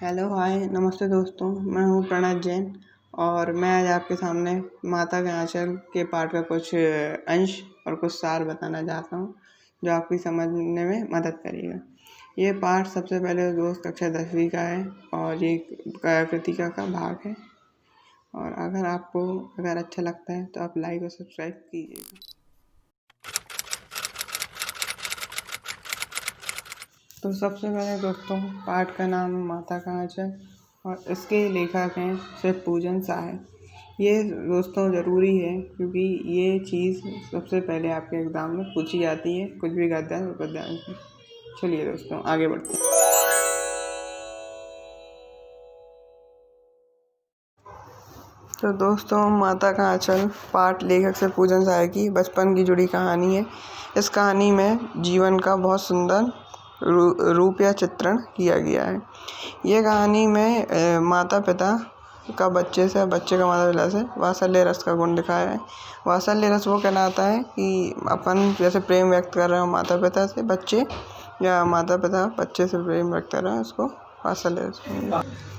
Hello hi नमस्ते दोस्तों, मैं हूँ प्रणत जैन और मैं आज आपके सामने माता के आंचल के पाठ का कुछ अंश और कुछ सार बताना चाहता हूँ जो आपकी समझने में मदद करेगा। ये पाठ सबसे पहले दोस्त कक्षा 10वीं का है और ये कृतिका का भाग है। और अगर अच्छा लगता है तो आप लाइक और सब्सक्राइब कीजिएगा। तो सबसे पहले दोस्तों, पाठ का नाम माता का आंचल और इसके लेखक हैं श्री पूजन साहब। ये दोस्तों ज़रूरी है क्योंकि ये चीज़ सबसे पहले आपके एग्ज़ाम में पूछी जाती है, कुछ भी गद्य और पद्यांश में। चलिए दोस्तों आगे बढ़ते हैं। तो दोस्तों, माता का आंचल पाठ लेखक श्री पूजन साहब की बचपन की जुड़ी कहानी है। इस कहानी में जीवन का बहुत सुंदर रूप या चित्रण किया गया है। ये कहानी में माता पिता का बच्चे का माता पिता से वात्सल्य रस का गुण दिखाया है। वात्सल्य रस वो कहलाता है कि अपन जैसे प्रेम व्यक्त कर रहे हो माता पिता से बच्चे, या माता पिता बच्चे से प्रेम व्यक्त कर रहे हैं, उसको वात्सल्य रस।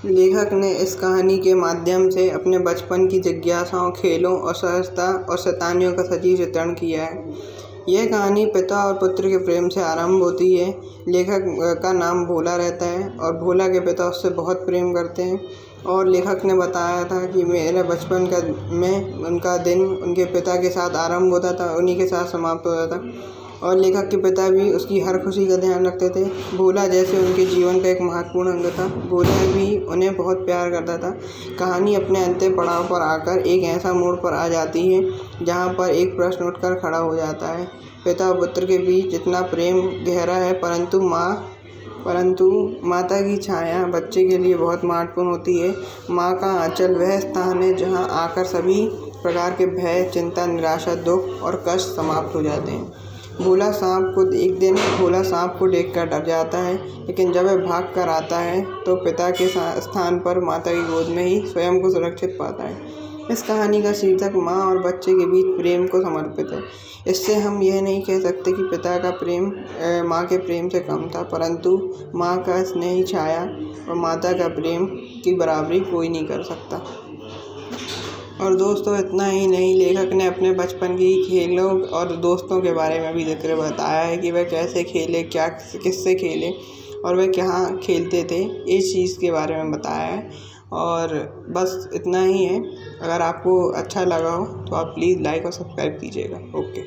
लेखक ने इस कहानी के माध्यम से अपने बचपन की जिज्ञासाओं, खेलों और सहजता और शैतानियों का सजीव चित्रण किया है। यह कहानी पिता और पुत्र के प्रेम से आरंभ होती है। लेखक का नाम भोला रहता है और भोला के पिता उससे बहुत प्रेम करते हैं। और लेखक ने बताया था कि मेरे बचपन में उनका दिन उनके पिता के साथ आरंभ होता था, उन्हीं के साथ समाप्त होता था। और लेखक के पिता भी उसकी हर खुशी का ध्यान रखते थे। भोला जैसे उनके जीवन का एक महत्वपूर्ण अंग था। भोला भी उन्हें बहुत प्यार करता था। कहानी अपने अंतिम पड़ाव पर आकर एक ऐसा मोड़ पर आ जाती है जहाँ पर एक प्रश्न उठकर खड़ा हो जाता है। पिता और पुत्र के बीच जितना प्रेम गहरा है, परंतु माता की छाया बच्चे के लिए बहुत महत्वपूर्ण होती है। माँ का आंचल वह स्थान है जहाँ आकर सभी प्रकार के भय, चिंता, निराशा, दुख और कष्ट समाप्त हो जाते हैं। भोला सांप को देखकर डर जाता है, लेकिन जब वह भाग कर आता है तो पिता के स्थान पर माता की गोद में ही स्वयं को सुरक्षित पाता है। इस कहानी का शीर्षक माँ और बच्चे के बीच प्रेम को समर्पित है। इससे हम यह नहीं कह सकते कि पिता का प्रेम माँ के प्रेम से कम था, परंतु माँ का स्नेही छाया और माता का प्रेम की बराबरी कोई नहीं कर सकता। और दोस्तों इतना ही नहीं, लेखक ने अपने बचपन की खेलों और दोस्तों के बारे में भी जिक्र बताया है कि वह कैसे खेले, क्या किससे खेले और वह कहाँ खेलते थे, इस चीज़ के बारे में बताया है। और बस इतना ही है। अगर आपको अच्छा लगा हो तो आप प्लीज़ लाइक और सब्सक्राइब कीजिएगा। ओके।